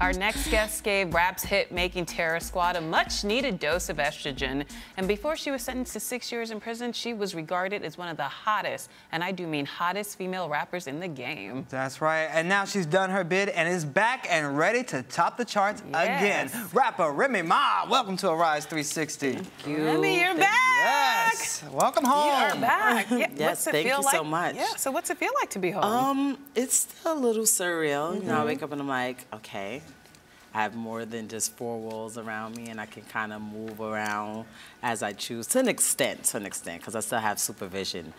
Our next guest gave rap's hit-making Terror Squad a much-needed dose of estrogen. And before she was sentenced to 6 years in prison, she was regarded as one of the hottest, and I do mean hottest, female rappers in the game. That's right. And now she's done her bid and is back and ready to top the charts again. Rapper Remy Ma, welcome to Arise 360. Thank you. Remy, you're back. Yes. Welcome home. You're back. Yeah. Yes, thank you so much. Yeah. So what's it feel like to be home? It's still a little surreal. You know, I wake up and I'm like, okay, I have more than just four walls around me, and I can kind of move around as I choose to an extent, because I still have supervision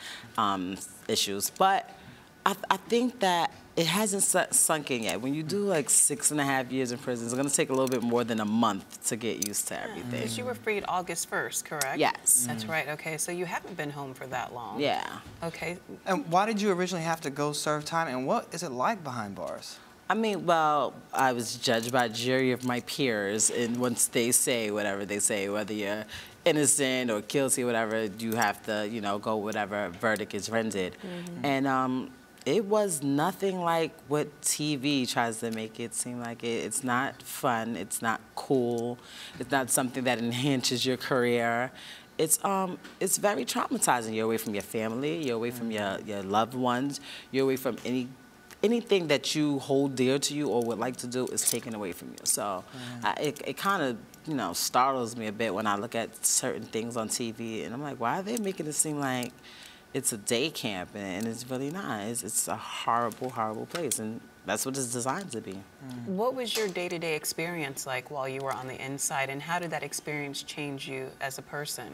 issues. But I think that it hasn't sunk in yet. When you do like 6.5 years in prison, it's going to take a little bit more than a month to get used to everything. Because you were freed August 1st, correct? Yes. That's right. Okay, so you haven't been home for that long. Yeah. Okay. And why did you originally have to go serve time, and what is it like behind bars? I mean, well, I was judged by a jury of my peers, and once they say whatever they say, whether you're innocent or guilty or whatever, you have to, you know, go whatever verdict is rendered. And it was nothing like what TV tries to make it seem like. It's not fun, it's not cool, it's not something that enhances your career. It's very traumatizing. You're away from your family, you're away from your loved ones, you're away from anything that you hold dear to you or would like to do is taken away from you. So it kind of, you know, startles me a bit when I look at certain things on TV, and I'm like, why are they making it seem like it's a day camp? And it's really not. It's a horrible, horrible place, and that's what it's designed to be. What was your day-to-day experience like while you were on the inside, and how did that experience change you as a person?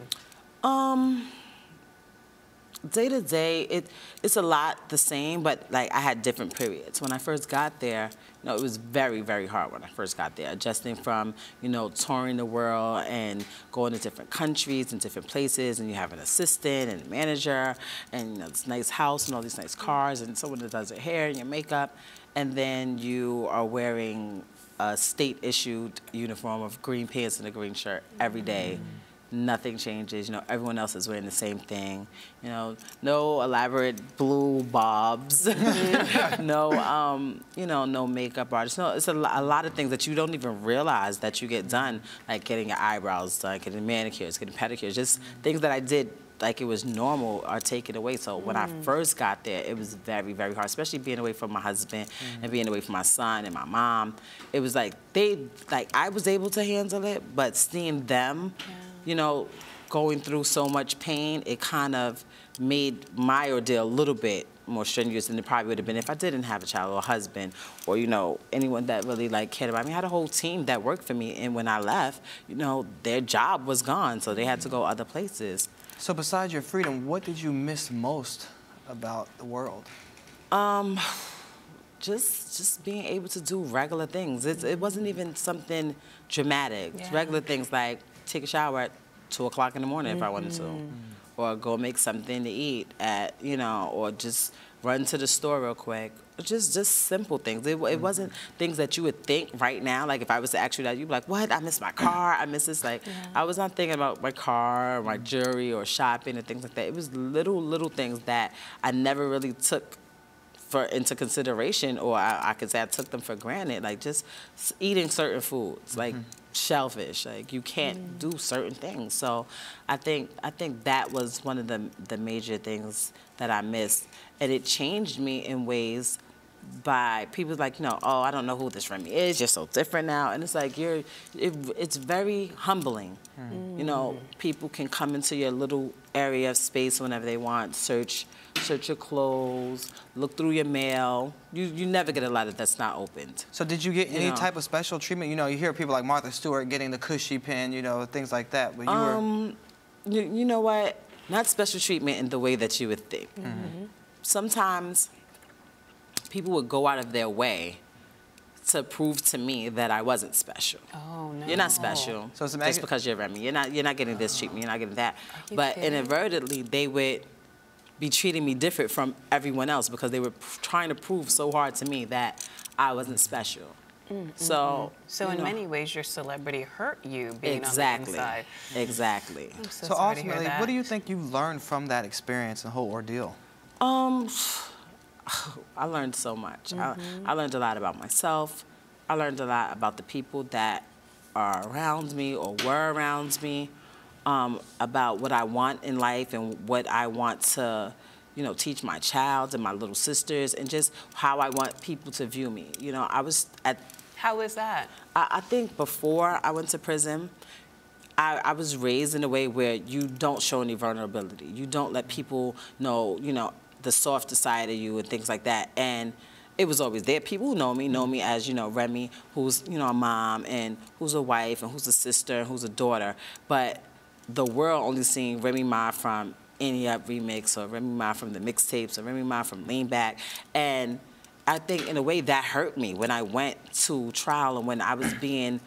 Day to day, it's a lot the same, but like I had different periods. When I first got there, you know, it was very, very hard when I first got there, adjusting from, you know, touring the world and going to different countries and different places, and you have an assistant and a manager and, you know, this nice house and all these nice cars and someone that does your hair and your makeup, and then you are wearing a state-issued uniform of green pants and a green shirt every day. Nothing changes, you know, everyone else is wearing the same thing, you know, no elaborate blue bobs, no, you know, no makeup artist. No, it's a lot of things that you don't even realize that you get done, like getting your eyebrows done, getting manicures, getting pedicures, just things that I did like it was normal are taken away. So when I first got there, it was very, very hard, especially being away from my husband and being away from my son and my mom. It was like I was able to handle it, but seeing them, you know, going through so much pain, it kind of made my ordeal a little bit more strenuous than it probably would have been if I didn't have a child or a husband or, you know, anyone that really like cared about me. I had a whole team that worked for me, and when I left, you know, their job was gone, so they had to go other places. So besides your freedom, what did you miss most about the world? Just being able to do regular things. It wasn't even something dramatic. Regular things like take a shower at 2 o'clock in the morning if I wanted to, or go make something to eat at, you know, or just run to the store real quick. Just simple things. It wasn't things that you would think right now. Like if I was to ask you that, you'd be like, what? I miss my car. I miss this. Like I was not thinking about my car, or my jewelry, or shopping and things like that. It was little things that I never really took into consideration, or I could say I took them for granted. Like just eating certain foods, like shellfish. Like you can't do certain things. So I think that was one of the major things that I missed, and it changed me in ways by people like, you know, oh, I don't know who this Remy is. You're so different now, and it's like it's very humbling. You know, people can come into your little area of space whenever they want, search your clothes, look through your mail. You never get a lot of that's not opened. So did you get any type of special treatment? You know, you hear people like Martha Stewart getting the cushy pen, you know, things like that. But you know what? Not special treatment in the way that you would think. Sometimes people would go out of their way to prove to me that I wasn't special. Oh, no. You're not special so just because you're Remy. You're not getting this treatment. You're not getting that. But inadvertently, they would be treating me different from everyone else because they were trying to prove so hard to me that I wasn't special. So in many ways, your celebrity hurt you being on the inside. Exactly. So ultimately, what do you think you learned from that experience and the whole ordeal? I learned so much. I learned a lot about myself. I learned a lot about the people that are around me or were around me, about what I want in life and what I want to, you know, teach my child and my little sisters, and just how I want people to view me. You know, I was at... How is that? I think before I went to prison, I was raised in a way where you don't show any vulnerability. You don't let people know, you know, the softer side of you and things like that. And it was always there. People who know me as, you know, Remy, who's, you know, a mom, and who's a wife, and who's a sister, and who's a daughter. But the world only seeing Remy Ma from Any Up Remix, or Remy Ma from the mixtapes, or Remy Ma from Lean Back. And I think in a way that hurt me when I went to trial, and when I was being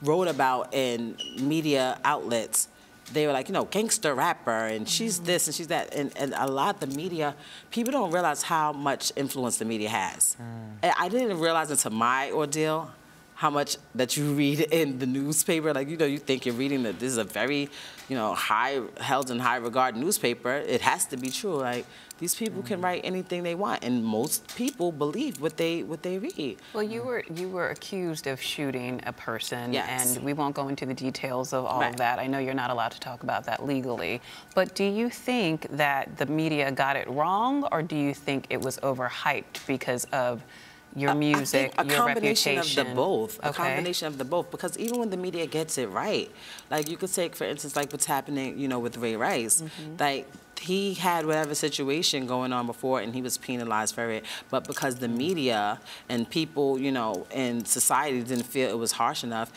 wrote about in media outlets. They were like, you know, gangster rapper, and she's this and she's that. And a lot of the media, people don't realize how much influence the media has. And I didn't realize until my ordeal how much that you read in the newspaper. Like, you know, you think you're reading that this is a very, you know, held in high regard newspaper. It has to be true. Like, these people can write anything they want, and most people believe what they read. Well, you were accused of shooting a person, Yes. and we won't go into the details of all of that. I know you're not allowed to talk about that legally, but do you think that the media got it wrong, or do you think it was overhyped because of your music, I think your a combination reputation? of the both. Okay. A combination of the both, because even when the media gets it right, like you could take, for instance, like what's happening, you know, with Ray Rice, like he had whatever situation going on before, and he was penalized for it. But because the media and people, you know, in society didn't feel it was harsh enough,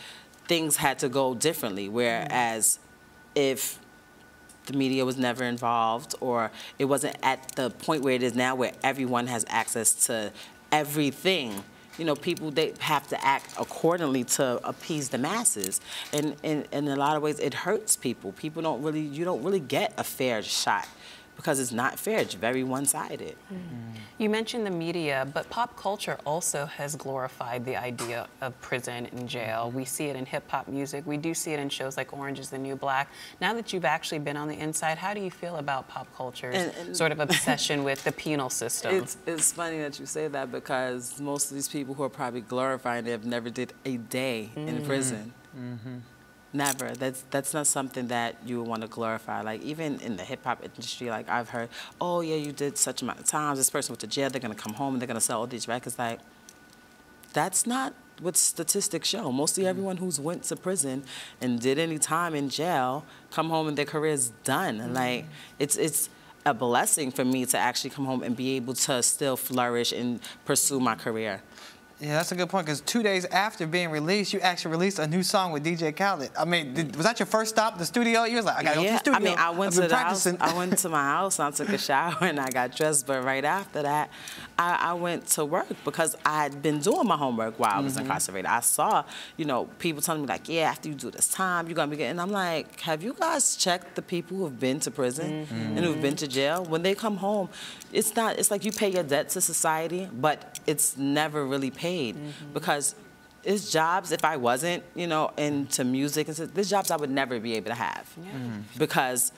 things had to go differently. Whereas if the media was never involved, or it wasn't at the point where it is now, where everyone has access to everything, you know, people, they have to act accordingly to appease the masses. And in a lot of ways, it hurts people. People don't really, you don't really get a fair shot, because it's not fair. It's very one-sided. You mentioned the media, but pop culture also has glorified the idea of prison and jail. We see it in hip-hop music. We do see it in shows like Orange is the New Black. Now that you've actually been on the inside, how do you feel about pop culture's sort of obsession with the penal system? It's funny that you say that, because most of these people who are probably glorifying it have never did a day in prison. Never. That's not something that you would want to glorify. Like, even in the hip-hop industry, like, I've heard, oh, yeah, you did such amount of times, this person went to jail, they're going to come home and they're going to sell all these records. Like, that's not what statistics show. Mostly everyone who's went to prison and did any time in jail come home and their career is done. And, like, it's a blessing for me to actually come home and be able to still flourish and pursue my career. Yeah, that's a good point, because 2 days after being released, you actually released a new song with DJ Khaled. I mean, was that your first stop, the studio? You was like, I gotta go to the studio. I mean, I went to the house, I went to my house, and I took a shower, and I got dressed, but right after that, I went to work, because I had been doing my homework while I was incarcerated. I saw, you know, people telling me, like, yeah, after you do this time, you're gonna be getting, and I'm like, have you guys checked the people who have been to prison and who've been to jail? When they come home, it's like you pay your debt to society, but it's never really paid, because it's jobs, if I wasn't, you know, into music, and there's jobs I would never be able to have because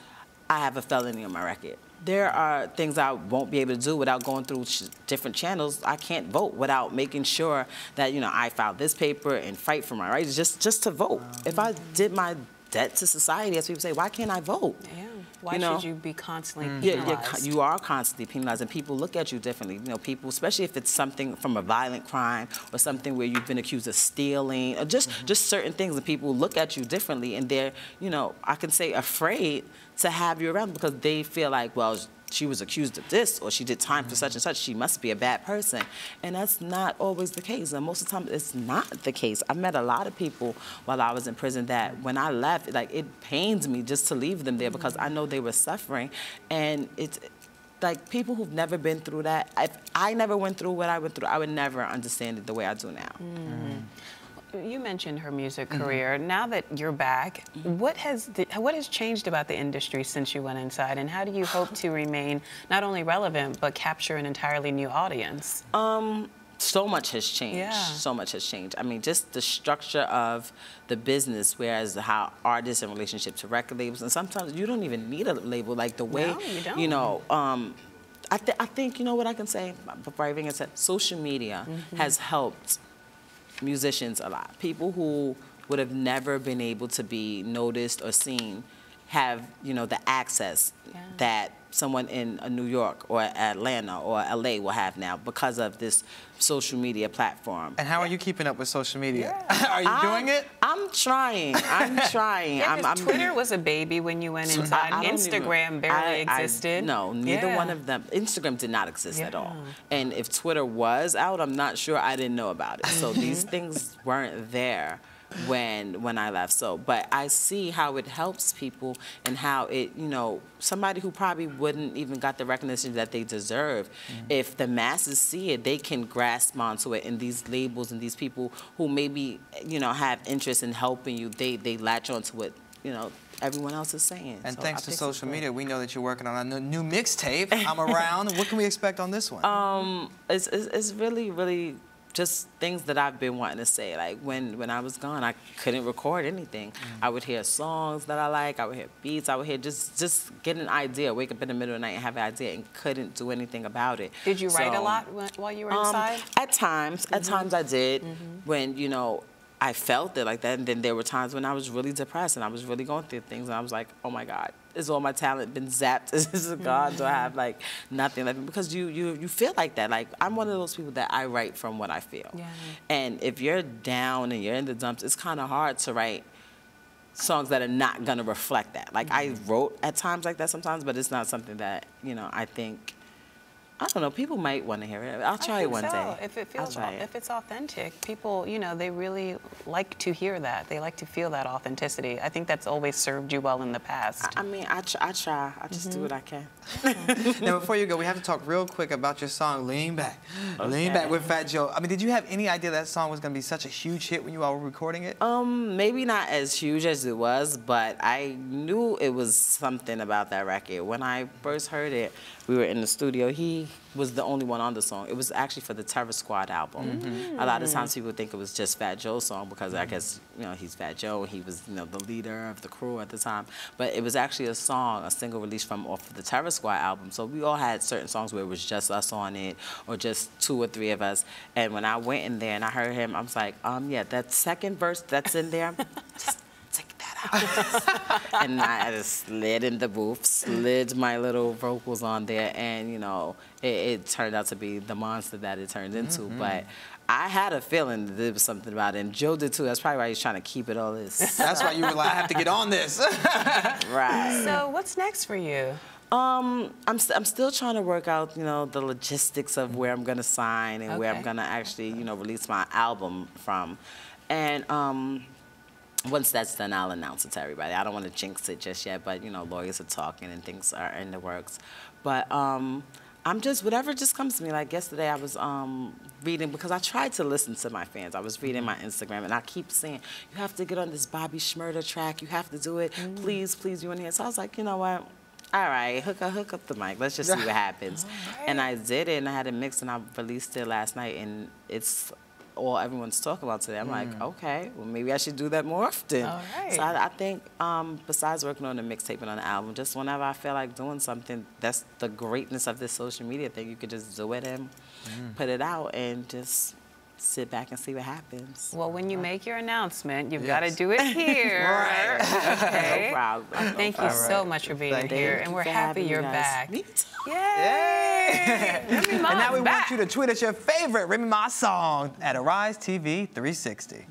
I have a felony on my record. There are things I won't be able to do without going through different channels. I can't vote without making sure that, you know, I file this paper and fight for my rights just to vote. If I did my debt to society, as people say, why can't I vote? Yeah. Why should you be constantly penalized? You are constantly penalized, and people look at you differently. You know, people, especially if it's something from a violent crime or something where you've been accused of stealing, or just certain things, and people look at you differently, and they're, you know, I can say afraid to have you around, because they feel like, well, she was accused of this, or she did time for such and such, she must be a bad person. And that's not always the case. And most of the time, it's not the case. I met a lot of people while I was in prison that when I left, like, it pains me just to leave them there, because I know they were suffering. And it's like, people who've never been through that, if I never went through what I went through, I would never understand it the way I do now. You mentioned her music career. Now that you're back, what has changed about the industry since you went inside, and how do you hope to remain not only relevant but capture an entirely new audience? So much has changed. Yeah. So much has changed. I mean, just the structure of the business, whereas how artists in relationship to record labels, and sometimes you don't even need a label. Like the way, No, you don't. you know, I think, you know what I can say before I even get to social media has helped musicians a lot. People who would have never been able to be noticed or seen have, you know, the access that someone in New York or Atlanta or LA will have now because of this social media platform. And how are you keeping up with social media? Are you doing it? I'm trying. I'm trying. Yeah, 'cause Twitter was a baby when you went inside. Instagram barely existed. No, neither one of them. Instagram did not exist at all. And if Twitter was out, I'm not sure. I didn't know about it. So these things weren't there when I left. So, but I see how it helps people and how it, you know, somebody who probably wouldn't even got the recognition that they deserve, if the masses see it, they can grasp onto it. And these labels and these people who maybe, you know, have interest in helping you, they latch onto what, you know, everyone else is saying. And so thanks to social media, we know that you're working on a new mixtape. I'm Around. What can we expect on this one? It's really just things that I've been wanting to say. Like when I was gone, I couldn't record anything. I would hear songs that I like, I would hear beats, I would hear just get an idea, wake up in the middle of the night and have an idea and couldn't do anything about it. Did you write a lot while you were inside? At times I did when, you know, I felt it like that, and then there were times when I was really depressed and I was really going through things and I was like, oh my God, is all my talent been zapped? Is it God? Do I have like nothing left? Because you feel like that. Like I'm one of those people that I write from what I feel. Yeah. And if you're down and you're in the dumps, it's kind of hard to write songs that are not gonna reflect that. Like I wrote at times like that sometimes, but it's not something that, you know, I think, I don't know, people might want to hear it. I'll try it one day. If it feels, if it's authentic, people, you know, they really like to hear that. They like to feel that authenticity. I think that's always served you well in the past. I mean, I try. I just do what I can. Now, before you go, we have to talk real quick about your song, Lean Back. Okay. Lean Back with Fat Joe. I mean, did you have any idea that song was going to be such a huge hit when you all were recording it? Maybe not as huge as it was, but I knew it was something about that record. When I first heard it, we were in the studio. He was the only one on the song. It was actually for the Terror Squad album. A lot of times people think it was just Fat Joe's song because I guess, you know, he's Fat Joe. He was, you know, the leader of the crew at the time. But it was actually a song, a single released from off of the Terror Squad album. So we all had certain songs where it was just us on it or just 2 or 3 of us. And when I went in there and I heard him, I was like, yeah, that second verse that's in there, just take that out. And I just slid in the booth, slid my little vocals on there, and, you know, it turned out to be the monster that it turned into. But I had a feeling that there was something about it, and Joe did too. That's probably why he's trying to keep it all this. That's why you were like, I have to get on this. Right. So what's next for you? I'm still trying to work out, you know, the logistics of where I'm gonna sign and where I'm gonna actually, you know, release my album from. And once that's done, I'll announce it to everybody. I don't want to jinx it just yet, but, you know, lawyers are talking and things are in the works. But I'm just, whatever just comes to me. Like yesterday I was reading, because I tried to listen to my fans. I was reading my Instagram and I keep saying, you have to get on this Bobby Shmurda track. You have to do it. Please, please, you in here. So I was like, you know what? All right, hook up the mic. Let's just see what happens. And I did it, and I had it mixed, and I released it last night, and it's all everyone's talking about today. I'm like, okay, well, maybe I should do that more often. All right. So I think besides working on the mixtape and on the album, just whenever I feel like doing something, that's the greatness of this social media thing. You could just do it and put it out and just sit back and see what happens. Well, when you make your announcement, you've got to do it here. Right. Okay. No problem. Thank you so much for being here, and we're happy you're back. Me too. Yay! Remy Ma's And now we back. want you to tweet us your favorite Remy Ma song at Arise TV 360.